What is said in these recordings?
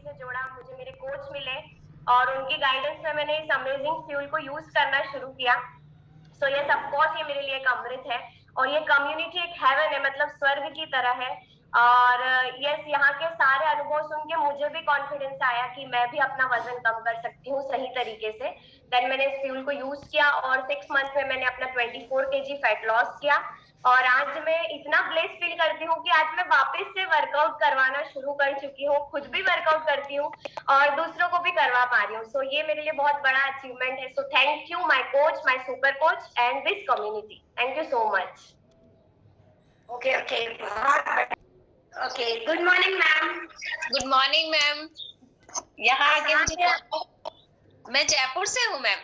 से जोड़ा, मुझे मेरे कोच मिले और उनकी गाइडेंस में मैंने इस अमेजिंग फ्यूल को यूज करना शुरू किया। सो यस, ऑफ कोर्स ये मेरे लिए एक अमृत है और ये कम्युनिटी एक हेवन है, मतलब स्वर्ग की तरह है। और यस, यहाँ के सारे अनुभव सुन के मुझे भी कॉन्फिडेंस आया कि मैं भी अपना वजन कम कर सकती हूँ सही तरीके से। देन मैंने इस फ्यूल को यूज किया और 6 मंथ में मैंने अपना 24 kg फैट लॉस किया। और आज मैं इतना ब्लेस फील करती हूँ कि आज मैं वापस से वर्कआउट करवाना शुरू कर चुकी हूँ, खुद भी वर्कआउट करती हूँ और दूसरों को भी करवा पा रही हूँ। सो ये मेरे लिए बहुत बड़ा अचीवमेंट है। So thank you my coach, my super coach and this community. Thank you so much. Okay okay, बहुत okay. Good morning ma'am. Good morning ma'am. यहाँ आके मुझे, मैं जयपुर से हूँ मैम।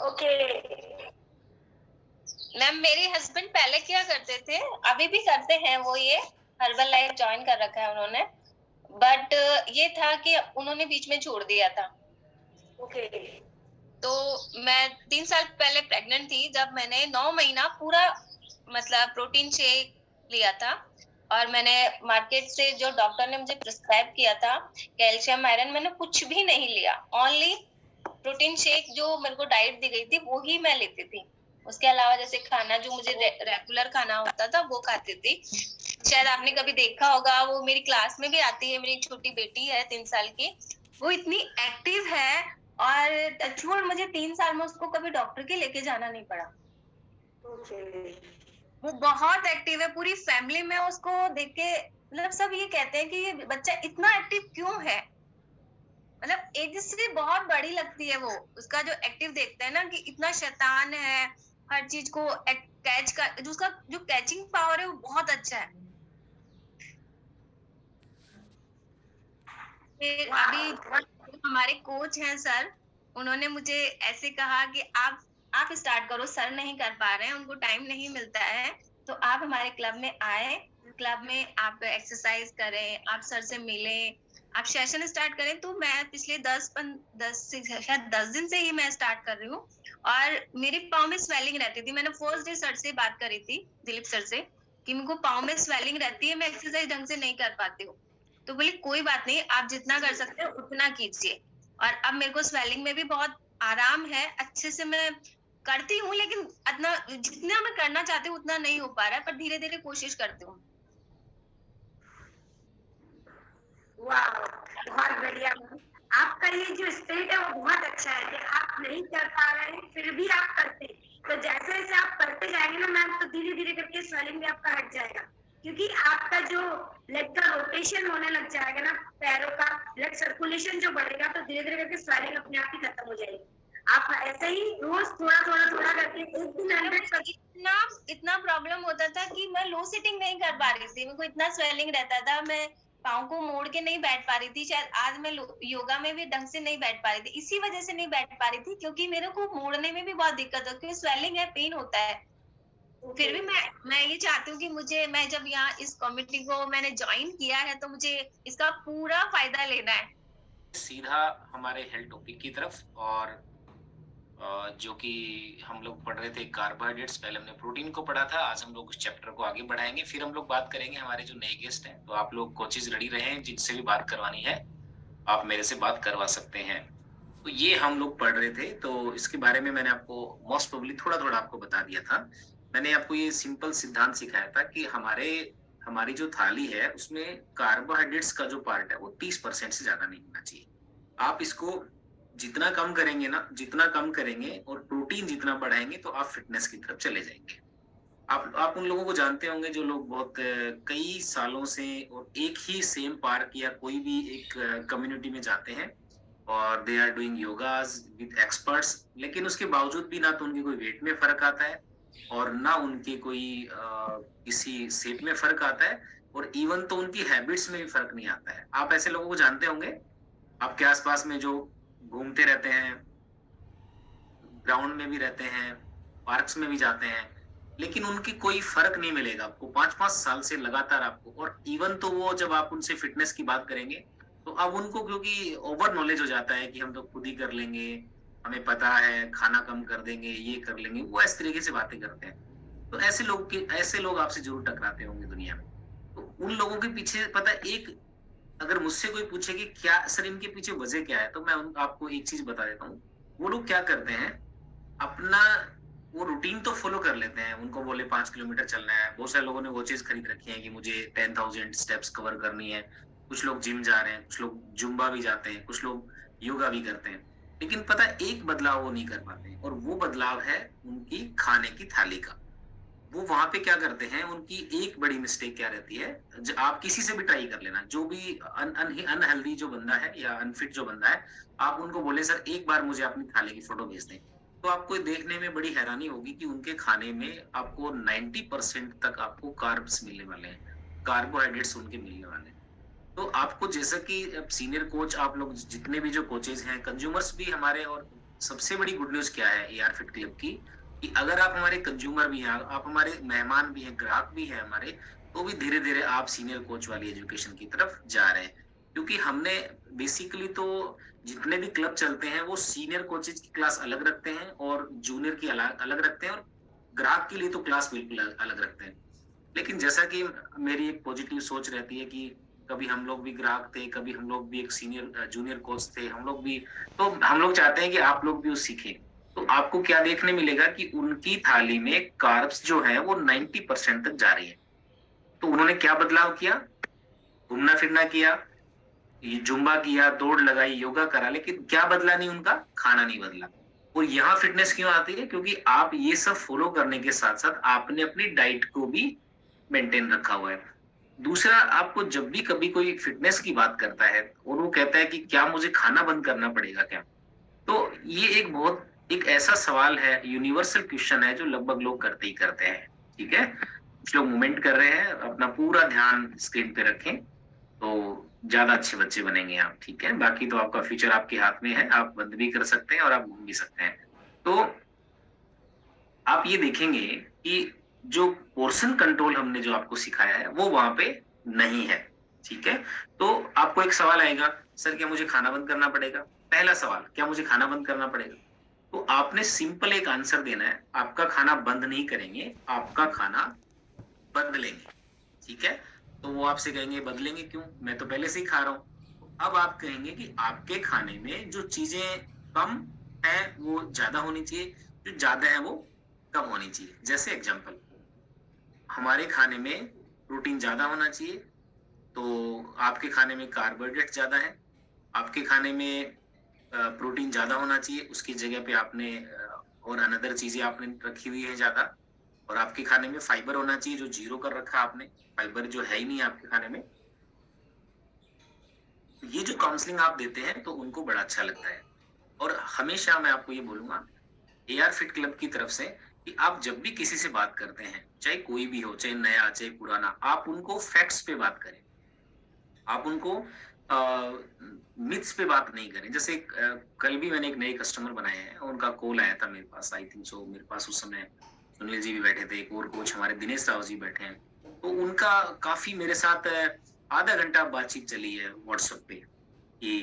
ओके मैम, मेरे हस्बैंड पहले क्या करते थे, अभी भी करते हैं वो, ये हर्बल लाइफ ज्वाइन कर रखा है उन्होंने, बट ये था कि उन्होंने बीच में छोड़ दिया था। ओके। तो मैं 3 साल पहले प्रेग्नेंट थी जब मैंने 9 महीना पूरा मतलब प्रोटीन शेक लिया था। और मैंने मार्केट से जो डॉक्टर ने मुझे प्रिस्क्राइब किया था कैल्शियम आयरन, मैंने कुछ भी नहीं लिया, ओनली प्रोटीन शेक जो मेरे को डाइट दी गई थी वो ही मैं लेती थी। उसके अलावा जैसे खाना जो मुझे रेगुलर खाना होता था वो खाती थी। शायद आपने कभी देखा होगा, वो मेरी क्लास में भी आती है, मेरी छोटी बेटी है 3 साल की, वो इतनी एक्टिव है और टचवुड मुझे 3 साल में उसको कभी डॉक्टर के लेके जाना नहीं पड़ा। वो बहुत एक्टिव है, पूरी फैमिली में उसको देख के मतलब सब ये कहते हैं कि ये बच्चा इतना एक्टिव क्यों है। मतलब एज से बहुत बड़ी लगती है वो, उसका जो एक्टिव देखते हैं ना कि इतना शैतान है, हर चीज को कैच कर, जो उसका जो कैचिंग पावर है वो बहुत अच्छा है। फिर अभी हमारे कोच हैं सर, उन्होंने मुझे ऐसे कहा कि आप स्टार्ट करो, सर नहीं कर पा रहे हैं, उनको टाइम नहीं मिलता है, तो आप हमारे क्लब में आए, क्लब में आप एक्सरसाइज करें, आप सर से मिलें, आप सेशन स्टार्ट करें। तो मैं पिछले 10 दिन से ही मैं स्टार्ट कर रही हूँ और मेरे पाँव में स्वेलिंग रहती थी। मैंने फर्स्ट डे सर से बात करी थी, दिलीप सर से, कि मुझको पाँव में स्वेलिंग रहती है, मैं एक्सरसाइज ढंग से नहीं कर पाती हूँ। तो बोले कोई बात नहीं, आप जितना कर सकते हो उतना कीजिए। और अब मेरे को स्वेलिंग में भी बहुत आराम है, अच्छे से मैं करती हूँ, लेकिन इतना जितना मैं करना चाहती हूँ उतना नहीं हो पा रहा है, पर धीरे धीरे कोशिश करती हूँ। वाह, बहुत बढ़िया। आपका ये जो स्टेट है वो बहुत अच्छा है कि आप नहीं कर पा रहे हैं फिर भी आप करते हैं। तो जैसे जैसे आप करते जाएंगे ना मैम, तो धीरे धीरे करके स्वेलिंग भी आपका हट जाएगा, क्योंकि आपका जो ब्लड का रोटेशन होने लग जाएगा ना, पैरों का ब्लड सर्कुलेशन जो बढ़ेगा, तो धीरे धीरे करके स्वेलिंग अपने आप ही खत्म हो जाएगी। आप ऐसे ही रोज थोड़ा थोड़ा थोड़ा करके एक दिन 100 इतना प्रॉब्लम होता था कि मैं लो सिटिंग नहीं कर पा रही थी, मेरे को इतना स्वेलिंग रहता था, मैं पाँव को मोड़ के नहीं बैठ पा रही थी। शायद आज मैं योगा में भी ढंग से नहीं बैठ पा रही थी, इसी वजह से नहीं बैठ पा रही थी क्योंकि मेरे को मोड़ने में भी बहुत दिक्कत होती है, स्वेलिंग है, पेन होता है। फिर भी मैं ये चाहती हूँ कि मैं जब यहाँ इस कम्युनिटी को मैंने ज्वाइन किया है तो मुझे इसका पूरा फायदा लेना है। सीधा हमारे हेल्थ टॉपिक की तरफ, और जो कि हम लोग पढ़ रहे थे कार्बोहाइड्रेट्स, पहले हमने प्रोटीन को पढ़ा था, आज हम लोग उस चैप्टर को आगे बढ़ाएंगे, फिर हम लोग बात करेंगे हमारे जो नए गेस्ट हैं। तो आप लोग कोचेज रेडी रहें, जिनसे भी बात करवानी है आप मेरे से बात करवा सकते हैं। तो ये हम लोग पढ़ रहे थे, तो इसके बारे में मैंने आपको मोस्ट प्रोबेबली थोड़ा थोड़ा आपको बता दिया था। मैंने आपको ये सिंपल सिद्धांत सिखाया था कि हमारी जो थाली है उसमें कार्बोहाइड्रेट्स का जो पार्ट है वो 30% से ज्यादा नहीं होना चाहिए। आप इसको जितना कम करेंगे और प्रोटीन जितना बढ़ाएंगे तो आप फिटनेस की तरफ चले जाएंगे। आप उन लोगों को जानते होंगे जो लोग बहुत कई सालों से और एक ही सेम पार्क या कोई भी एक कम्युनिटी में जाते हैं और they are doing yogas with experts, लेकिन उसके बावजूद भी ना तो उनके कोई वेट में फर्क आता है और ना उनके कोई किसी शेप में फर्क आता है, और इवन तो उनकी हैबिट्स में भी फर्क नहीं आता है। आप ऐसे लोगों को जानते होंगे आपके आसपास में, जो घूमते रहते हैं, ग्राउंड में भी रहते हैं, पार्क्स में भी जाते हैं, लेकिन उनकी कोई फर्क नहीं मिलेगा आपको 5-5 साल से लगातार आपको। और इवन तो वो जब आप उनसे फिटनेस की बात करेंगे तो अब उनको क्योंकि ओवर नॉलेज हो जाता है कि हम तो खुद ही कर लेंगे, हमें पता है, खाना कम कर देंगे, ये कर लेंगे, वो इस तरीके से बातें करते हैं। तो ऐसे लोग आपसे जरूर टकराते होंगे दुनिया में। तो उन लोगों के पीछे पता है अगर मुझसे कोई पूछे कि क्या सर इनके पीछे वजह क्या है, तो मैं आपको एक चीज बता देता हूँ। वो लोग क्या करते हैं, अपना वो रूटीन तो फॉलो कर लेते हैं। उनको बोले 5 किलोमीटर चलना है, बहुत सारे लोगों ने वो चीज खरीद रखी है कि मुझे 10,000 स्टेप्स कवर करनी है। कुछ लोग जिम जा रहे हैं, कुछ लोग जुम्बा भी जाते हैं, कुछ लोग योगा भी करते हैं। लेकिन पता है, एक बदलाव वो नहीं कर पाते, और वो बदलाव है उनकी खाने की थाली का। वो वहां पे क्या करते हैं, उनकी एक बड़ी मिस्टेक क्या रहती है, आप किसी से भी ट्राई कर लेना, जो भी अनहेल्दी जो बंदा है या अनफिट जो बंदा है, आप उनको बोले सर एक बार मुझे अपनी थाली की फोटो भेज दें, तो आपको देखने में बड़ी हैरानी होगी कि उनके खाने में आपको 90% तक आपको कार्ब्स मिलने वाले हैं, कार्बोहाइड्रेट्स उनके मिलने वाले हैं। तो आपको जैसा कि सीनियर कोच, आप लोग जितने भी जो कोचेज हैं, कंज्यूमर्स भी हमारे, और सबसे बड़ी गुड न्यूज क्या है एआर फिट क्लब की, कि अगर आप हमारे कंज्यूमर भी हैं, आप हमारे मेहमान भी हैं, ग्राहक भी हैं हमारे, तो भी धीरे धीरे आप सीनियर कोच वाली एजुकेशन की तरफ जा रहे हैं। क्योंकि हमने बेसिकली तो जितने भी क्लब चलते हैं वो सीनियर कोचेज की क्लास अलग रखते हैं और जूनियर की अलग रखते हैं, और ग्राहक के लिए तो क्लास बिल्कुल अलग रखते हैं। लेकिन जैसा कि मेरी एक पॉजिटिव सोच रहती है कि कभी हम लोग भी ग्राहक थे, कभी हम लोग भी एक सीनियर जूनियर कोच थे, हम लोग भी, तो हम लोग चाहते हैं कि आप लोग भी उस सीखें। तो आपको क्या देखने मिलेगा कि उनकी थाली में कार्ब्स जो है वो 90% तक जा रही है। तो उन्होंने क्या बदलाव किया, घूमना फिरना किया, ये जुम्बा किया, दौड़ लगाई, योगा करा, लेकिन क्या बदला नहीं, उनका खाना नहीं बदला। और यहाँ फिटनेस क्यों आती है, क्योंकि आप ये सब फॉलो करने के साथ साथ आपने अपनी डाइट को भी मेंटेन रखा हुआ है। दूसरा, आपको जब भी कभी कोई फिटनेस की बात करता है और वो कहता है कि क्या मुझे खाना बंद करना पड़ेगा क्या, तो ये एक ऐसा सवाल है, यूनिवर्सल क्वेश्चन है, जो लगभग लोग करते ही करते हैं। ठीक है, कुछ लोग मूवमेंट कर रहे हैं, अपना पूरा ध्यान स्क्रीन पे रखें तो ज्यादा अच्छे बच्चे बनेंगे आप। ठीक है, बाकी तो आपका फ्यूचर आपके हाथ में है, आप बंद भी कर सकते हैं और आप घूम भी सकते हैं। तो आप ये देखेंगे कि जो पोर्शन कंट्रोल हमने जो आपको सिखाया है वो वहां पे नहीं है। ठीक है, तो आपको एक सवाल आएगा, सर क्या मुझे खाना बंद करना पड़ेगा? पहला सवाल, क्या मुझे खाना बंद करना पड़ेगा? तो आपने सिंपल एक आंसर देना है, आपका खाना बंद नहीं करेंगे, आपका खाना बदलेंगे। ठीक है, तो वो आपसे कहेंगे बदलेंगे क्यों, मैं तो पहले से ही खा रहा हूँ। अब आप कहेंगे कि आपके खाने में जो चीजें कम है वो ज्यादा होनी चाहिए, जो ज्यादा है वो कम होनी चाहिए। जैसे एग्जांपल, हमारे खाने में प्रोटीन ज्यादा होना चाहिए, तो आपके खाने में कार्बोहाइड्रेट ज्यादा है। आपके खाने में प्रोटीन ज्यादा होना चाहिए, उसकी जगह पे आपने और अनदर चीजें आपने रखी हुई है ज्यादा। और आपके खाने में फाइबर होना चाहिए, जो 0 कर रखा आपने, फाइबर जो है ही नहीं आपके खाने में। ये जो काउंसलिंग आप देते हैं तो उनको बड़ा अच्छा लगता है। और हमेशा मैं आपको ये बोलूंगा एआर फिट क्लब की तरफ से कि आप जब भी किसी से बात करते हैं, चाहे कोई भी हो, चाहे नया चाहे पुराना, आप उनको फैक्ट्स पे बात करें, आप उनको मिथ्स पे बात नहीं करें। जैसे कल भी मैंने एक नए कस्टमर बनाए हैं, उनका कॉल आया था मेरे पास, आई थिंक सो मेरे पास उस समय सुनील जी भी बैठे थे, एक और कोच हमारे दिनेश राव जी बैठे हैं। तो उनका काफी मेरे साथ आधा घंटा बातचीत चली है व्हाट्सएप पे कि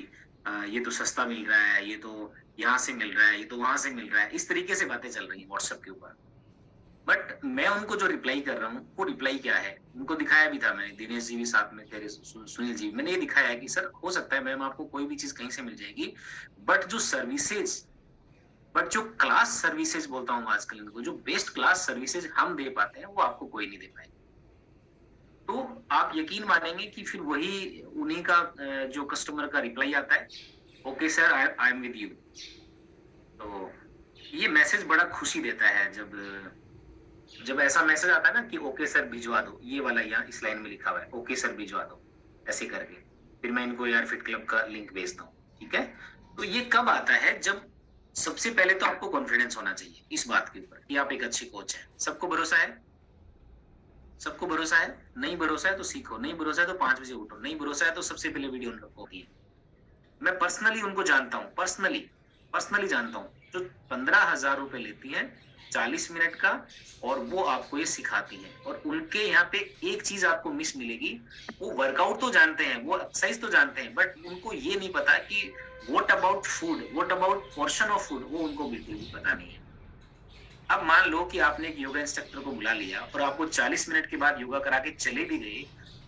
ये तो सस्ता मिल रहा है, ये तो यहाँ से मिल रहा है, ये तो वहां से मिल रहा है, इस तरीके से बातें चल रही है व्हाट्सएप के ऊपर। बट मैं उनको जो रिप्लाई कर रहा हूँ वो रिप्लाई क्या है, उनको दिखाया भी था मैंने, दिनेश जी भी साथ में थे, सुनील जी, मैंने ये दिखाया है कि सर हो सकता है मैम आपको कोई भी चीज कहीं से मिल जाएगी, बट जो सर्विसेज, बट जो क्लास सर्विसेज बोलता हूँ आजकल इनको, जो बेस्ट क्लास सर्विसेज हम दे पाते हैं वो आपको कोई नहीं दे पाएगा। तो आप यकीन मानेंगे कि फिर वही उन्हीं का जो कस्टमर का रिप्लाई आता है, okay sir I am with you. तो ये मैसेज बड़ा खुशी देता है जब ऐसा मैसेज आता है ना कि ओके सर भिजवा दो, ये वाला यहाँ इस लाइन में लिखा हुआ है, ओके सर भिजवा दो, ऐसे करके फिर मैं इनको एआर फिट क्लब का लिंक भेजता हूँ। ठीक है, तो ये कब आता है, जब सबसे पहले तो आपको कॉन्फिडेंस होना चाहिए इस बात के ऊपर कि आप एक अच्छे कोच हैं। सबको भरोसा है, सबको भरोसा है, नहीं भरोसा है तो सीखो, नहीं भरोसा है तो 5 बजे उठो, नहीं भरोसा है तो सबसे पहले वीडियो होगी। मैं पर्सनली उनको जानता हूँ, पर्सनली जानता हूँ, जो 15,000 रुपए लेती हैं 40 मिनट का, और वो आपको ये सिखाती है। और उनके यहाँ पे एक चीज आपको मिस मिलेगी, वो वर्कआउट तो जानते हैं, वो एक्सरसाइज तो जानते हैं, बट उनको ये नहीं पता कि what about food, what about portion of food, वो उनको बिल्कुल भी पता नहीं है। अब मान लो कि आपने एक योगा इंस्ट्रक्टर को बुला लिया और आपको 40 मिनट के बाद योगा करा के चले भी गए,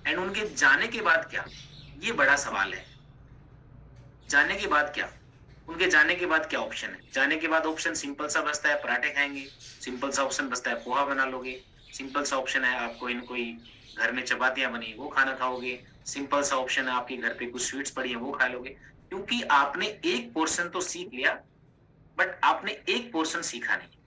एंड उनके जाने के बाद क्या, ये बड़ा सवाल है। जाने के बाद क्या, उनके जाने के बाद क्या ऑप्शन है? जाने के बाद ऑप्शन सिंपल सा बचता है, पराठे खाएंगे। सिंपल सा ऑप्शन बचता है, पोहा बना लोगे। सिंपल सा ऑप्शन है, आपको इन कोई घर में चपातियां बनी वो खाना खाओगे। सिंपल सा ऑप्शन है, आपके घर पे कुछ स्वीट्स पड़ी है वो खा लोगे। क्योंकि आपने एक पोर्शन तो सीख लिया, बट आपने एक पोर्शन सीखा नहीं।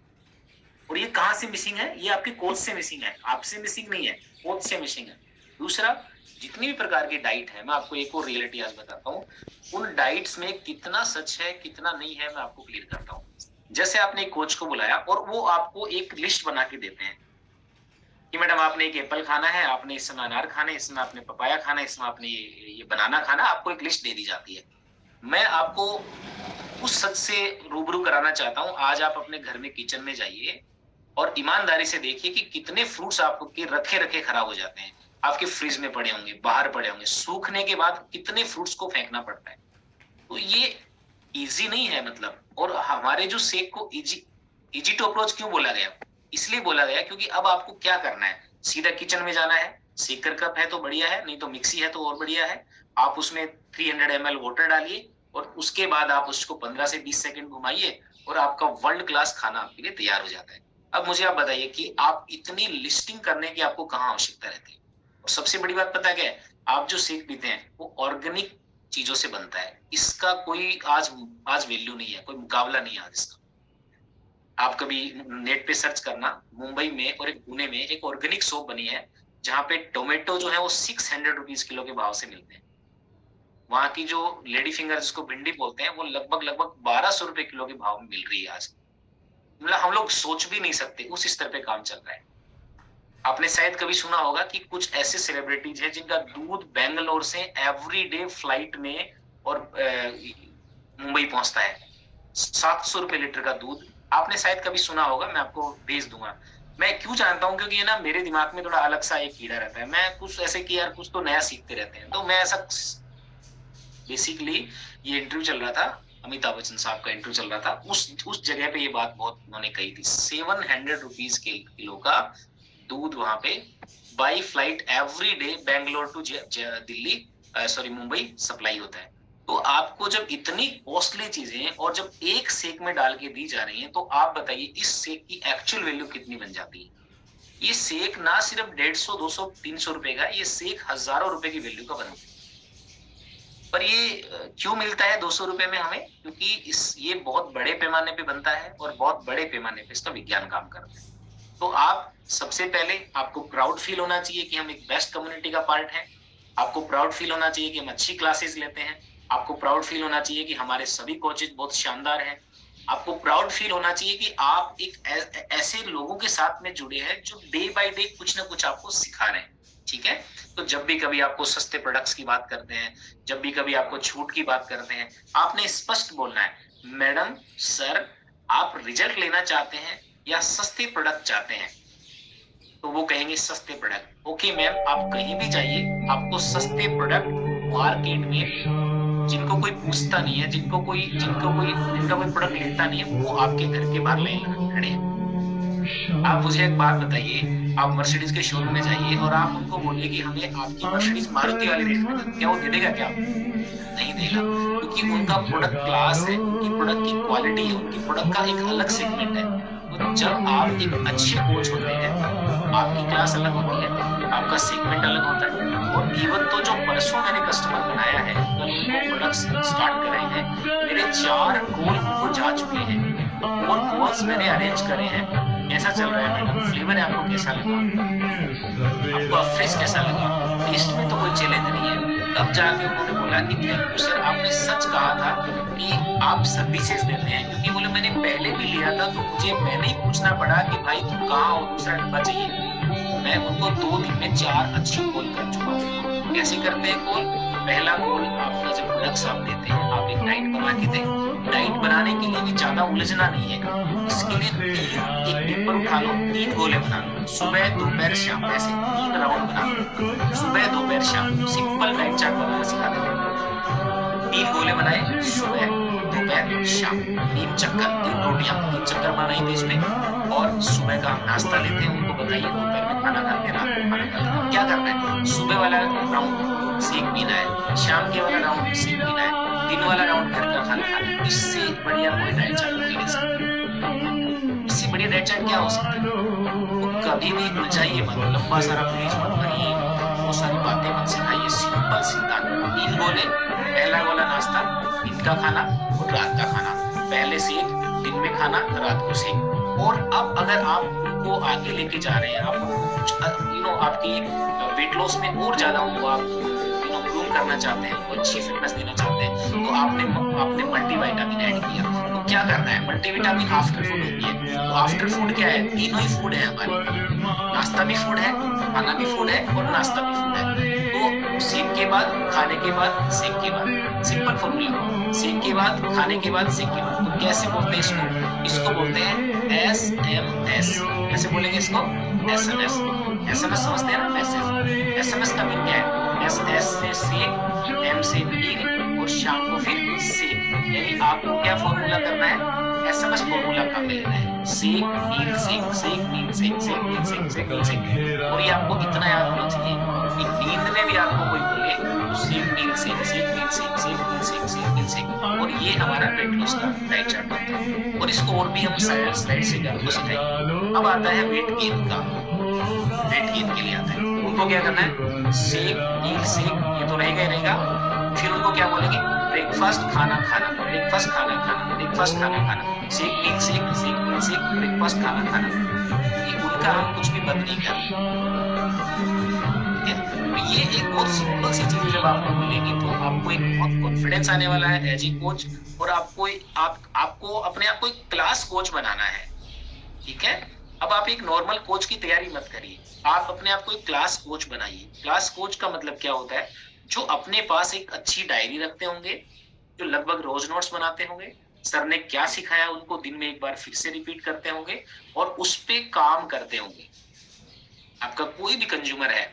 और ये कहां से मिसिंग है? ये आपके कोच से मिसिंग है, आपसे मिसिंग नहीं है, कोच से मिसिंग है। दूसरा, जितनी भी प्रकार की डाइट है, मैं आपको एक और रियलिटी आज बताता हूँ, उन डाइट्स में कितना सच है कितना नहीं है मैं आपको क्लियर करता हूँ। जैसे आपने एक कोच को बुलाया और वो आपको एक लिस्ट बना के देते हैं कि मैडम आपने एक एप्पल खाना है, आपने इस समय अनार खाना है, इसमें आपने पपाया खाना है, इसमें आपने ये बनाना खाना, आपको एक लिस्ट दे दी जाती है। मैं आपको उस सच से रूबरू कराना चाहता हूँ। आज आप अपने घर में किचन में जाइए और ईमानदारी से देखिए कि कितने फ्रूट्स आपके रखे रखे खराब हो जाते हैं। आपके फ्रिज में पड़े होंगे, बाहर पड़े होंगे, सूखने के बाद कितने फ्रूट्स को फेंकना पड़ता है। तो ये इजी नहीं है मतलब। और हमारे जो शेक को इजी टू अप्रोच क्यों बोला गया? इसलिए बोला गया क्योंकि अब आपको क्या करना है, सीधा किचन में जाना है। शेकर कप है तो बढ़िया है, नहीं तो मिक्सी है तो और बढ़िया है। आप उसमें 300 ml वाटर डालिए और उसके बाद आप उसको 15 से 20 सेकंड घुमाइए और आपका वर्ल्ड क्लास खाना आपके लिए तैयार हो जाता है। अब मुझे आप बताइए कि आप इतनी लिस्टिंग करने की आपको कहाँ आवश्यकता रहती है? और सबसे बड़ी बात पता क्या है? आप जो शेक पीते हैं वो ऑर्गेनिक चीजों से बनता है। इसका कोई आज वैल्यू नहीं है, कोई मुकाबला नहीं है आज इसका। आप कभी नेट पे सर्च करना, मुंबई में और एक पुणे में एक ऑर्गेनिक शॉप बनी है जहाँ पे टोमेटो जो है वो 600 रुपीज किलो के भाव से मिलते हैं। वहां की जो लेडी फिंगर जिसको भिंडी बोलते हैं वो लगभग 1200 रुपए किलो के भाव में मिल रही है आज। मतलब हम लोग सोच भी नहीं सकते, उस स्तर पे काम चल रहा है। आपने शायद कभी सुना होगा कि कुछ ऐसे सेलिब्रिटीज हैं जिनका दूध बेंगलोर से एवरीडे फ्लाइट में और मुंबई पहुंचता है। 700 रुपए लीटर का दूध आपने शायद कभी सुना होगा, मैं आपको भेज दूंगा। मैं क्यों जानता हूँ? क्योंकि ये ना मेरे दिमाग में थोड़ा अलग सा एक कीड़ा रहता है। मैं कुछ ऐसे कि यार कुछ तो नया सीखते रहते हैं। तो मैं ऐसा बेसिकली ये इंटरव्यू चल रहा था, अमिताभ बच्चन साहब का इंटरव्यू चल रहा था, उस जगह पे ये बात बहुत उन्होंने कही थी। 700 रुपीज के किलो का दूध वहां पे by flight every day Bangalore to Delhi Mumbai supply होता है। तो आपको जब इतनी कॉस्टली चीजें और जब एक शेक में डाल के दी जा रही हैं, तो आप बताइए इस शेक की एक्चुअल वैल्यू कितनी बन जाती है। ये शेक ना सिर्फ 150, 200, 300 रुपए का, ये शेक हजारों रुपए की वैल्यू का बनता है। पर ये क्यों मिलता है 200 रुपए में हमें? क्योंकि ये बहुत बड़े पैमाने पे बनता है और बहुत बड़े पैमाने पे इसका विज्ञान काम करता है। तो आप सबसे पहले आपको प्राउड फील होना चाहिए कि हम एक बेस्ट कम्युनिटी का पार्ट हैं। आपको प्राउड फील होना चाहिए कि हम अच्छी क्लासेस लेते हैं। आपको प्राउड फील होना चाहिए कि हमारे सभी कोचेज बहुत शानदार हैं। आपको प्राउड फील होना चाहिए कि आप एक ऐसे लोगों के साथ में जुड़े हैं जो डे बाय डे कुछ ना कुछ आपको सिखा रहे हैं। ठीक है? तो जब भी कभी आपको सस्ते प्रोडक्ट्स की बात करते हैं, जब भी कभी आपको छूट की बात करते हैं, आपने स्पष्ट बोलना है, मैडम सर आप रिजल्ट लेना चाहते हैं या सस्ते प्रोडक्ट चाहते हैं? तो वो कहेंगे सस्ते प्रोडक्ट। ओके मैम, आप कहीं भी जाइए, आपको सस्ते प्रोडक्ट मार्केट में जिनको कोई पूछता नहीं है, जिनका कोई प्रोडक्ट लेता नहीं है, वो आपके घर के बाहर लाइन खड़े हैं। आप मुझे एक बात बताइए, आप मर्सिडीज के शोरूम में जाइए और आप उनको बोलिए कि हमें आपकी मर्सिडीज मारुति वाले रेट में, क्या वो दे देगा? क्या नहीं देगा, क्योंकि उनका प्रोडक्ट क्लास है, उनकी प्रोडक्ट की क्वालिटी है, उनकी प्रोडक्ट का एक अलग सेगमेंट है। तो जब आप एक अच्छे कोच होते हैं, आपकी क्लास अलग होती है, आपका सेगमेंट अलग होता है। और इवन तो जो परसों मैंने कस्टमर बनाया है, कल उनको प्रोडक्ट्स स्टार्ट कर रहे हैं, मेरे 4 कॉल उनको जा चुके हैं और कॉल्स मैंने अरेंज करे हैं। कैसा चल रहा है मैडम? फ्लेवर है आपको कैसा लगा? आपको अफ्रेश कैसा लगा? टेस्ट में तो कोई चैलेंज नहीं है। तब जाके उन्होंने बोला कि थैंक यू सर, आपने सच कहा था कि आप सर्विसेज देते हैं। क्योंकि बोले मैंने पहले भी लिया था, तो मैंने ही पूछना पड़ा कि भाई तुम कहाँ हो, दूसरा डब्बा चाहिए। मैं उनको 2 दिन में 4 अच्छी कॉल कर चुका हूँ। कैसे करते हैं कॉल? पहला कॉल, आपका जब प्रोडक्ट्स आप देते हैं, आप एक डाइट बना के दें। डाइट बनाने के लिए भी ज्यादा उलझना नहीं है। इसके लिए एक पेपर उठा लो, 3 गोले बना लो, सुबह दोपहर शाम, ऐसे 3 राउंड बना लो, सुबह दोपहर शाम। सिंपल डाइट चार्ट बनाना सिखा देते हैं। 3 गोले बनाए, सुबह दोपहर दोपहर शाम 3 चक्कर, 3 रोटियां, 3 चक्कर बनाई थी इसमें। और सुबह का हम नाश्ता लेते हैं, उनको बताइए दोपहर में खाना खाते हैं, रात को खाना खाते हैं। क्या करना है, सुबह वाला राउंड सेक पीना है, शाम के वाला राउंड सेक पीना है, दिन वाला राउंड घर का खाना खाना है। इससे बढ़िया कोई डाइट चार्ट नहीं ले सकते। इससे बढ़िया डाइट चार्ट क्या हो सकता है? तो कभी भी उलझाइए मत, लंबा सारा पेज मत भरिए, बहुत सारी बातें मत सिखाइए। सिंपल सिद्धांत, 3 गोले, पहला गोला नाश्ता, दिन का खाना और रात का खाना। पहले सेक, दिन में खाना, रात को सेक। और अब अगर आप उनको आगे लेके जा रहे हैं, आप कुछ आपकी वेट लॉस में और ज्यादा उनको आप ग्रूम करना चाहते हैं, उनको अच्छी फिटनेस देना चाहते हैं, तो आपने मल्टीविटामिन ऐड किया। तो क्या करना है, मल्टीविटामिन आफ्टर फूड होती है। तो आफ्टर फूड क्या है, तीनों ही फूड है हमारे, नाश्ता भी फूड है, खाना भी फूड है और नाश्ता भी फूड है। तो सेक के बाद, खाने के बाद, सेक के बाद, सिंपल फॉर्मूला, सेक के बाद, खाने के बाद, सेक के बाद। तो कैसे बोलते हैं इसको? इसको बोलते हैं SMS। कैसे बोलेंगे इसको? SMS। SMS समझते हैं ना, मैसेज। SMS का मीन क्या है? SS से सेक, M से मील और शाम को फिर सेक। यानी आपको क्या फॉर्मूला करना है? SMS फॉर्मूला काम में लेना है, सेक मील सेक, सेक मील सेक, सेक मील सेक, सेक मील सेक। और ये आपको इतना याद होना चाहिए कि नींद में भी आपको कोई बोले तो सेक मील सेक, सेक मील सेक, सेक मील सेक, सेक मील सेक। और ये हमारा वेट लॉस का डाइट चार्ट होता है। और इसको और भी हम स्लाइड से आपको सिखाएंगे। अब आता है वेट गेन का। वेट गेन के लिए आता है, उनको क्या करना है, सेक मील सेक, ये तो रहेगा ही रहेगा। फिर उनको क्या बोलेंगे, ब्रेकफास्ट खाना खाना, ब्रेकफास्ट खाना खाना, ब्रेकफास्ट खाना खाना, सेक मील सेक, सेक मील सेक, ब्रेकफास्ट खाना खाना। ये उनका हम कुछ भी बंद नहीं कर रहे। तो ये एक बहुत सिंपल सी चीज जब आपको मिलेगी तो आपको एक बहुत कॉन्फिडेंस आने वाला है एज ए कोच। और आपको अपने आप को एक क्लास कोच बनाना है, ठीक है। अब आप एक नॉर्मल कोच की तैयारी मत करिए, आप अपने आप को एक क्लास कोच बनाइए। क्लास कोच का मतलब क्या होता है, जो अपने पास एक अच्छी डायरी रखते होंगे, जो लगभग रोज नोट्स बनाते होंगे, सर ने क्या सिखाया उनको दिन में एक बार फिर से रिपीट करते होंगे और उस पे काम करते होंगे। आपका कोई भी कंज्यूमर है,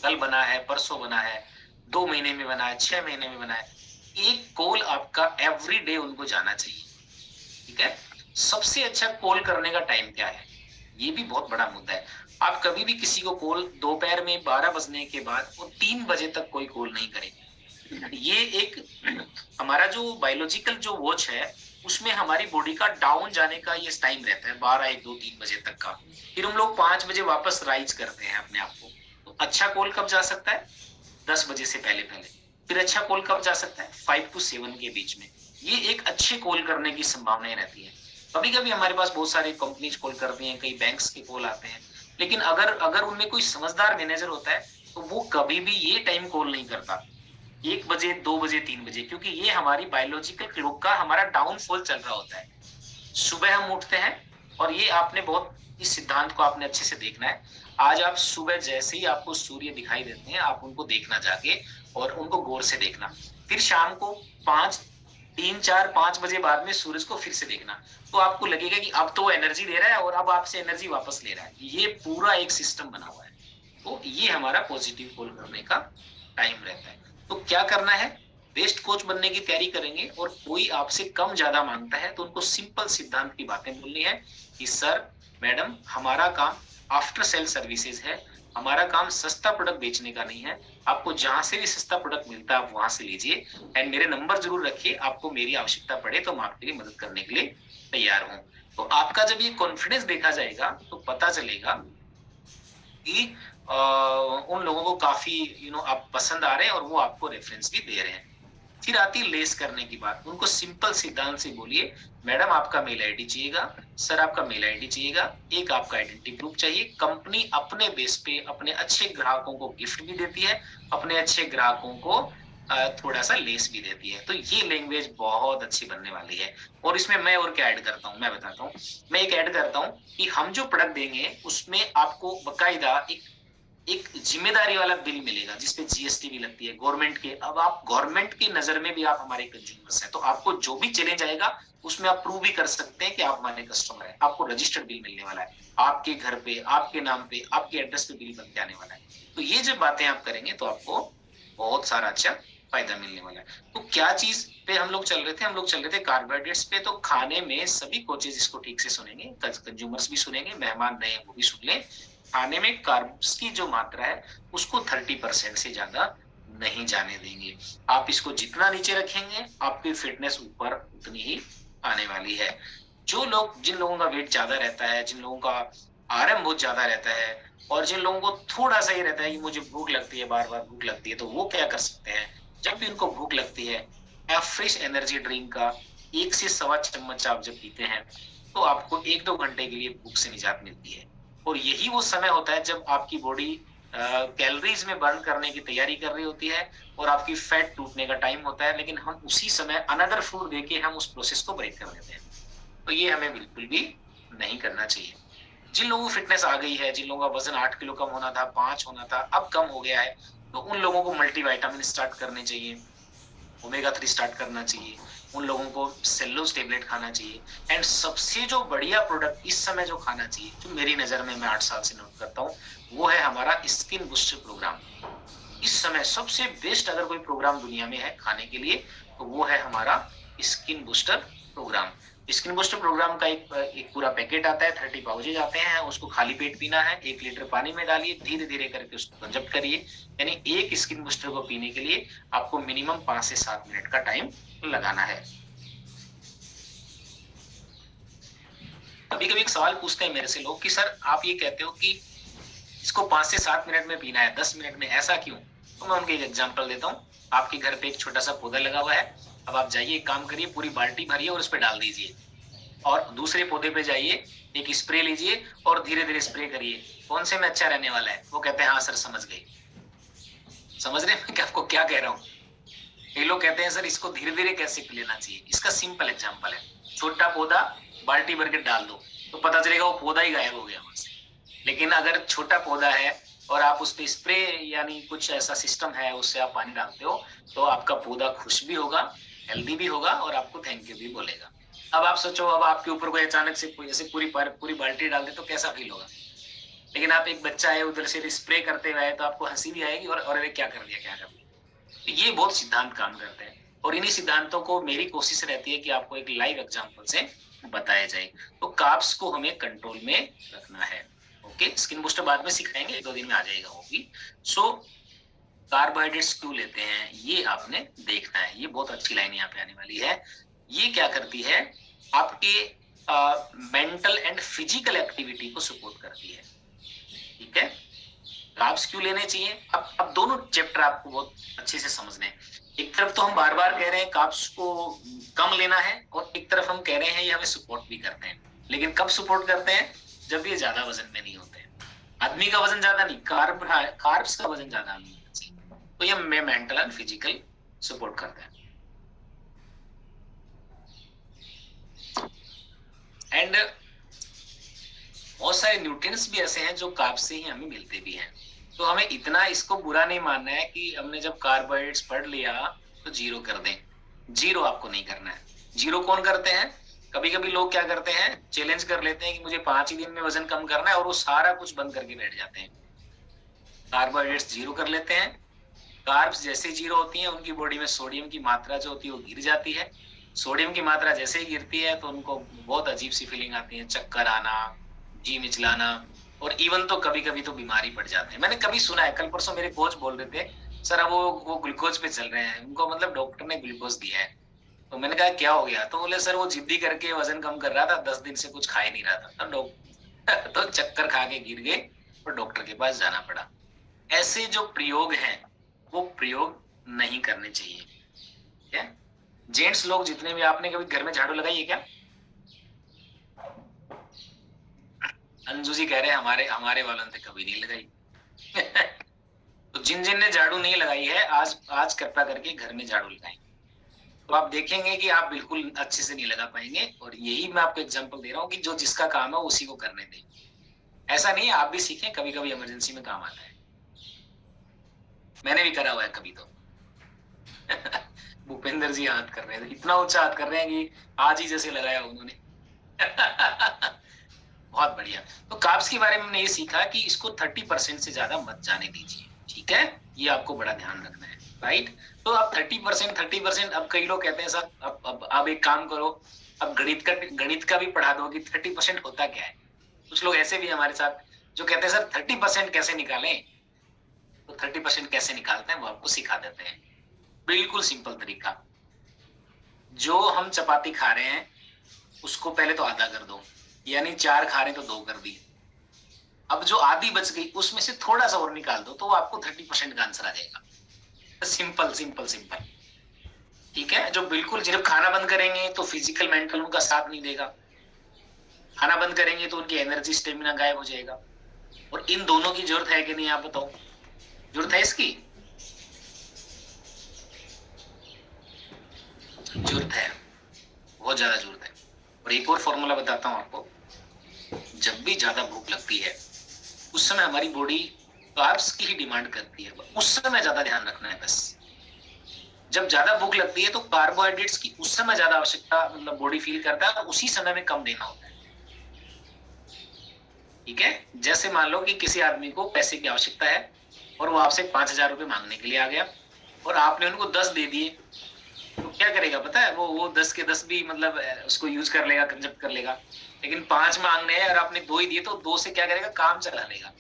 कल बना है, परसों बना है, 2 महीने में बना है, 6 महीने में बना है, एक कॉल आपका एवरी डे उनको जाना चाहिए, ठीक है। सबसे अच्छा कॉल करने का टाइम क्या है, ये भी बहुत बड़ा मुद्दा है। आप कभी भी किसी को कॉल दोपहर में 12 बजने के बाद और 3 बजे तक कोई कॉल नहीं करेंगे। ये एक हमारा जो बायोलॉजिकल जो वॉच है उसमें हमारी बॉडी का डाउन जाने का ये टाइम रहता है 12, 1, 2, 3 बजे तक का। फिर हम लोग 5 बजे वापस राइज करते हैं अपने आप को। तो अच्छा कॉल कब जा सकता है, 10 बजे से पहले पहले। फिर अच्छा कॉल कब जा सकता है, 5 to 7 के बीच में। ये एक अच्छे कॉल करने की संभावनाएं रहती है। कभी कभी हमारे पास बहुत सारी कंपनीज कॉल करती हैं, कई बैंक्स के कॉल आते हैं, लेकिन अगर उनमें कोई समझदार मैनेजर होता है तो वो कभी भी ये टाइम कॉल नहीं करता, 1 बजे, 2 बजे, 3 बजे, क्योंकि ये हमारी बायोलॉजिकल क्लॉक का हमारा डाउनफॉल चल रहा होता है। सुबह हम उठते हैं और ये आपने बहुत, इस सिद्धांत को आपने अच्छे से देखना है। आज आप सुबह जैसे ही आपको सूर्य दिखाई देते हैं, आप उनको देखना जाके और उनको गौर से देखना। फिर शाम को 3, 4, 5 बजे बाद में सूरज को फिर से देखना, तो आपको लगेगा कि अब तो वो एनर्जी दे रहा है और अब आपसे एनर्जी वापस ले रहा है। ये पूरा एक सिस्टम बना हुआ है। तो ये हमारा पॉजिटिव कॉल करने का टाइम रहता है। तो क्या करना है, बेस्ट कोच बनने की तैयारी करेंगे और कोई आपसे कम ज्यादा मांगता है तो उनको सिंपल सिद्धांत की बातें बोलनी है कि सर, मैडम, हमारा काम आफ्टर सेल सर्विसेज है, हमारा काम सस्ता प्रोडक्ट बेचने का नहीं है। आपको जहां से भी सस्ता प्रोडक्ट मिलता है आप वहां से लीजिए, एंड मेरे नंबर जरूर रखिए, आपको मेरी आवश्यकता पड़े तो मैं आपके लिए मदद करने के लिए तैयार हूं। तो आपका जब ये कॉन्फिडेंस देखा जाएगा तो पता चलेगा कि उन लोगों को काफी आप पसंद आ रहे हैं और वो आपको रेफरेंस भी दे रहे हैं। फिर आती लेस करने की बात। उनको सिंपल सिद्धांत से बोलिए, मैडम आपका मेल आईडी चाहिएगा, सर आपका मेल आईडी चाहिएगा, एक आपका आइडेंटिटी प्रूफ चाहिए। कंपनी अपने बेस पे अपने अच्छे ग्राहकों को गिफ्ट भी देती है, अपने अच्छे ग्राहकों को थोड़ा सा लेस भी देती है। तो ये लैंग्वेज बहुत अच्छी बनने वाली है। और इसमें मैं और क्या ऐड करता हूँ, मैं बताता हूँ। मैं एक ऐड करता हूँ कि हम जो प्रोडक्ट देंगे उसमें आपको बकायदा एक जिम्मेदारी वाला बिल मिलेगा जिसपे जीएसटी भी लगती है गवर्नमेंट के। अब आप गवर्नमेंट की नजर में भी आप हमारे कंज्यूमर्स हैं, तो आपको जो भी चैलेंज आएगा उसमें आप प्रूव भी कर सकते हैं कि आप हमारे कस्टमर हैं। आपको रजिस्टर्ड बिल मिलने वाला है, आपके घर पे, आपके नाम पे, आपके एड्रेस पे बिल बन के आने वाला है। तो ये जब बातें आप करेंगे तो आपको बहुत सारा अच्छा फायदा मिलने वाला है। तो क्या चीज पे हम लोग चल रहे थे? हम लोग चल रहे थे कार्बोहाइड्रेट्स पे। तो खाने में सभी कोचेज इसको ठीक से सुनेंगे, कंज्यूमर्स भी सुनेंगे, मेहमान नए वो भी सुन लें। खाने में कार्ब्स की जो मात्रा है उसको 30% से ज्यादा नहीं जाने देंगे। आप इसको जितना नीचे रखेंगे आपकी फिटनेस ऊपर उतनी ही आने वाली है। जिन लोगों का वेट ज्यादा रहता है, जिन लोगों का आराम बहुत ज्यादा रहता है, और जिन लोगों को थोड़ा सा ही रहता है कि मुझे भूख लगती है, बार बार भूख लगती है, तो वो क्या कर सकते हैं? जब भी उनको भूख लगती है, आप फ्रेश एनर्जी ड्रिंक का 1 से सवा चम्मच आप जब पीते हैं तो आपको 1-2 घंटे के लिए भूख से निजात मिलती है। और यही वो समय होता है जब आपकी बॉडी कैलोरीज में बर्न करने की तैयारी कर रही होती है और आपकी फैट टूटने का टाइम होता है, लेकिन हम उसी समय अनदर फूड देके हम उस प्रोसेस को ब्रेक कर देते हैं। तो ये हमें बिल्कुल भी नहीं करना चाहिए। जिन लोगों को फिटनेस आ गई है, जिन लोगों का वजन 8 किलो कम होना था, 5 होना था, अब कम हो गया है, तो उन लोगों को मल्टीविटामिन स्टार्ट करने चाहिए, ओमेगा 3 स्टार्ट करना चाहिए, उन लोगों को सेलुलोज टेबलेट खाना चाहिए। एंड सबसे जो बढ़िया प्रोडक्ट इस समय जो खाना चाहिए, जो मेरी नजर में मैं 8 साल से नोट करता हूँ, वो है हमारा स्किन बूस्टर प्रोग्राम। इस समय सबसे बेस्ट अगर कोई प्रोग्राम दुनिया में है खाने के लिए तो वो है हमारा skin booster program. Skin booster program का एक पूरा पैकेट आता है, 30 पाउचेज आते हैं। उसको खाली पेट पीना है, 1 लीटर पानी में डालिए, धीरे धीरे करके उसको कंजप्ट करिए। यानी एक स्किन बूस्टर को पीने के लिए आपको मिनिमम 5 से 7 मिनट का टाइम लगाना है। कभी कभी एक सवाल पूछते हैं मेरे से लोग कि सर आप ये कहते हो कि इसको 5 से 7 मिनट में पीना है, 10 मिनट में, ऐसा क्यों? तो मैं उनके एक एग्जांपल देता हूँ। आपके घर पे एक छोटा सा पौधा लगा हुआ है, अब आप जाइए, एक काम करिए, पूरी बाल्टी भरिए और उस पर डाल दीजिए, और दूसरे पौधे पे जाइए, एक स्प्रे लीजिए और धीरे धीरे स्प्रे करिए, कौन से में अच्छा रहने वाला है? वो कहते हैं हाँ सर समझ गए। समझ रहे हैं मैं आपको क्या कह रहा हूँ? ये लोग कहते हैं सर इसको धीरे धीरे कैसे पी लेना चाहिए। इसका सिंपल एग्जाम्पल है, छोटा पौधा बाल्टी भर के डाल दो तो पता चलेगा वो पौधा ही गायब हो गया वहां से। लेकिन अगर छोटा पौधा है और आप उस पर स्प्रे यानी कुछ ऐसा सिस्टम है उससे आप पानी डालते हो तो आपका पौधा खुश भी होगा, हेल्दी भी होगा और आपको थैंक यू भी बोलेगा। अब आप सोचो, अब आपके ऊपर कोई अचानक से ऐसे पूरी बाल्टी डाल दे तो कैसा फील होगा? लेकिन आप एक बच्चा है उधर से स्प्रे करते हुए तो आपको हंसी भी आएगी और अरे क्या कर दिया, क्या कर दिया। ये बहुत सिद्धांत काम करते हैं और इन्हीं सिद्धांतों को मेरी कोशिश रहती है कि आपको एक लाइव एग्जांपल से बताया जाए। तो कार्ब्स को हमें कंट्रोल में रखना है। ओके, स्किन बूस्टर बाद में सिखाएंगे, 1-2 दिन में आ जाएगा वो भी। सो कार्बोहाइड्रेट्स क्यों लेते हैं ये आपने देखना है। ये बहुत अच्छी लाइन यहाँ पे आने वाली है। ये क्या करती है, आपके मेंटल एंड फिजिकल एक्टिविटी को सपोर्ट करती है। ठीक है, कार्ब्स क्यों लेने चाहिए? अब दोनों चैप्टर आपको बहुत अच्छे से समझने हैं। एक तरफ तो हम बार बार कह रहे हैं कार्ब्स को कम लेना है और एक तरफ हम कह रहे हैं ये हमें सपोर्ट भी करते हैं। लेकिन कब सपोर्ट करते हैं? जब ये ज्यादा वजन में नहीं होते हैं। आदमी का वजन ज्यादा नहीं, कार्ब्स का वजन ज्यादा नहीं होना चाहिए। तो ये मेंटल एंड फिजिकल सपोर्ट करता है। एंड बहुत सारे न्यूट्रिएंट्स भी ऐसे हैं जो कार्ब से ही हमें मिलते भी हैं। तो हमें इतना इसको बुरा नहीं मानना है कि हमने जब कार्बोहाइड्रेट्स पढ़ लिया तो जीरो कर दें। जीरो आपको नहीं करना है। जीरो कौन करते हैं? कभी कभी लोग क्या करते हैं, चैलेंज कर लेते हैं कि मुझे 5 ही दिन में वजन कम करना है और वो सारा कुछ बंद करके बैठ जाते हैं। कार्बोहाइड्रेट्स जीरो कर लेते हैं। कार्ब्स जैसे जीरो होती हैं उनकी बॉडी में सोडियम की मात्रा जो होती है वो गिर जाती है। सोडियम की मात्रा जैसे ही गिरती है तो उनको बहुत अजीब सी फीलिंग आती है, चक्कर आना, जी मिचलाना, और इवन तो कभी कभी तो बीमारी पड़ जाते हैं। मैंने कभी सुना है, कल परसों मेरे कोच बोल रहे थे सर अब वो ग्लूकोज पे चल रहे हैं, उनको मतलब डॉक्टर ने ग्लूकोज दिया है। तो मैंने कहा क्या हो गया? तो बोले सर वो जिद्दी करके वजन कम कर रहा था, 10 दिन से कुछ खा ही नहीं रहा था, तो चक्कर खा के गिर गए और डॉक्टर के पास जाना पड़ा। ऐसे जो प्रयोग हैं वो प्रयोग नहीं करने चाहिए। क्या जेंट्स लोग जितने भी, आपने कभी घर में झाड़ू लगाई है क्या? अंजू जी कह रहे हैं हमारे वालों ने कभी नहीं लगाई। तो जिन ने झाड़ू नहीं लगाई है आज कृपया करके घर में झाड़ू लगाएं। तो आप देखेंगे कि आप बिल्कुल अच्छे से नहीं लगा पाएंगे। और यही मैं आपको एग्जांपल दे रहा हूँ कि जो जिसका काम है उसी को करने दें। ऐसा नहीं है, आप भी सीखें, कभी कभी इमरजेंसी में काम आता है। मैंने भी करा हुआ है कभी तो। भूपेंद्र जी हाथ कर रहे थे, इतना ऊंचा हाथ कर रहे हैं कि आज ही जैसे लगाया उन्होंने। बहुत बढ़िया। तो कार्ब्स के बारे में हमने ये सीखा कि इसको 30% से ज्यादा मत जाने दीजिए। ठीक है, ये आपको बड़ा ध्यान रखना है। राइट। तो अब 30%, अब कई लोग कहते हैं सर अब एक काम करो, अब गणित का भी पढ़ा दो कि 30% होता क्या है। कुछ लोग ऐसे भी हमारे साथ जो कहते हैं सर 30% कैसे निकालें, तो 30% कैसे निकालते हैं वो आपको सिखा देते हैं। बिल्कुल सिंपल तरीका, जो हम चपाती खा रहे हैं उसको पहले तो आधा कर दो, यानी 4 खा रहे हैं तो 2 कर दी। अब जो आधी बच गई उसमें से थोड़ा सा और निकाल दो तो आपको 30% का आंसर आ जाएगा। सिंपल सिंपल सिंपल, ठीक है। जो बिल्कुल जब खाना बंद करेंगे तो फिजिकल मेंटल उनका साथ नहीं देगा, खाना बंद करेंगे तो उनकी एनर्जी स्टेमिना गायब हो जाएगा। और इन दोनों की जरूरत है कि नहीं, आप बताओ, जरूरत है इसकी? जरूरत है, बहुत ज्यादा जरूरत है। और एक और फॉर्मूला बताता हूं आपको, जब भी ज्यादा भूख लगती है उस समय हमारी बॉडी कार्ब्स की ही डिमांड करती है, उस समय ज्यादा ध्यान रखना है बस। जब ज्यादा भूख लगती है तो कार्बोहाइड्रेट्स की उस समय ज्यादा आवश्यकता मतलब बॉडी फील करता है, और उसी समय में कम देना होता है, ठीक है। जैसे मान लो कि किसी आदमी को पैसे की आवश्यकता है और वो आपसे 5,000 रुपए मांगने के लिए आ गया और आपने उनको 10 दे दिए, तो क्या करेगा पता है? वो 10 के 10 भी मतलब उसको यूज कर लेगा, कंजप्ट कर लेगा। लेकिन 5 मांगने हैं और आपने 2 ही दिए तो 2 से क्या करेगा? काम चला लेगा।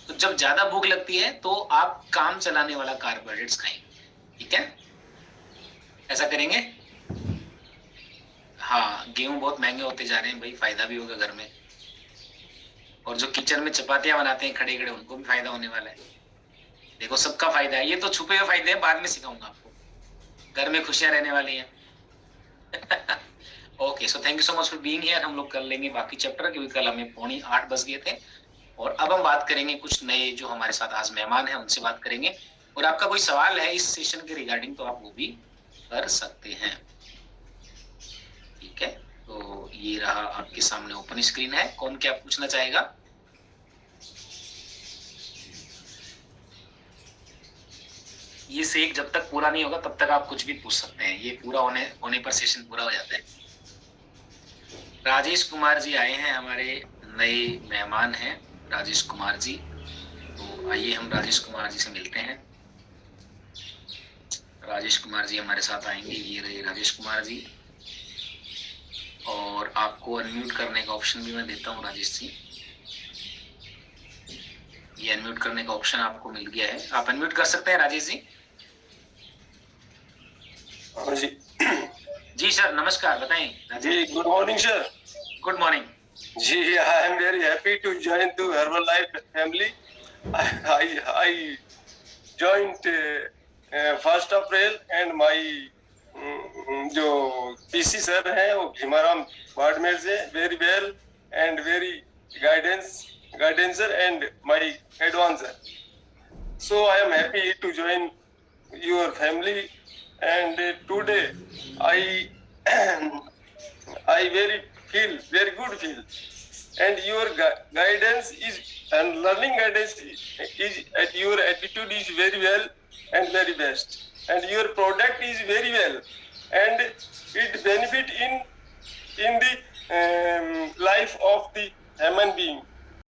तो जब ज्यादा भूख लगती है तो आप काम चलाने वाला कार्बोहाइड्रेट्स खाएंगे, ठीक है, ऐसा करेंगे। हाँ, गेहूं बहुत महंगे होते जा रहे हैं भाई, फायदा भी होगा घर में, और जो किचन में चपातियां बनाते हैं खड़े खड़े उनको भी फायदा होने वाला है। देखो सबका फायदा है, ये तो छुपे हुए फायदे हैं, बाद में सिखाऊंगा आपको, घर में खुशियां रहने वाली हैं। Okay, so thank you so much for being here. हम लोग कर लेंगे बाकी चैप्टर, क्योंकि कल हमें 7:45 बज गए थे। और अब हम बात करेंगे कुछ नए जो हमारे साथ आज मेहमान हैं उनसे बात करेंगे। और आपका कोई सवाल है इस सेशन के रिगार्डिंग तो आप वो भी कर सकते हैं, ठीक है। तो ये रहा आपके सामने ओपन स्क्रीन है, कौन क्या पूछना चाहेगा? ये सेक जब तक पूरा नहीं होगा तब तक आप कुछ भी पूछ सकते हैं, ये पूरा होने पर सेशन पूरा हो जाता है। राजेश कुमार जी आए हैं, हमारे नए मेहमान हैं राजेश कुमार जी। तो आइए हम राजेश कुमार जी से मिलते हैं। राजेश कुमार जी हमारे साथ आएंगे, ये रहे राजेश कुमार जी। और आपको अनम्यूट करने का ऑप्शन भी मैं देता हूँ राजेश जी, ये अनम्यूट करने का ऑप्शन आपको मिल गया है, आप अनम्यूट कर सकते हैं राजेश जी। हाँ जी जी सर, नमस्कार, बताएं जी। Good morning sir. Good morning जी, I am very happy to join to Herbalife family. I joined 1st April and my जो पीसी सर हैं वो भीमाराम बाड़मेर से, very well and very guidancer and my advancer. So I am happy to join your family, and today I feel very good feel, and your guidance is and learning guidance is at your attitude is very well and very best, and your product is very well, and it benefit in the life of the human being.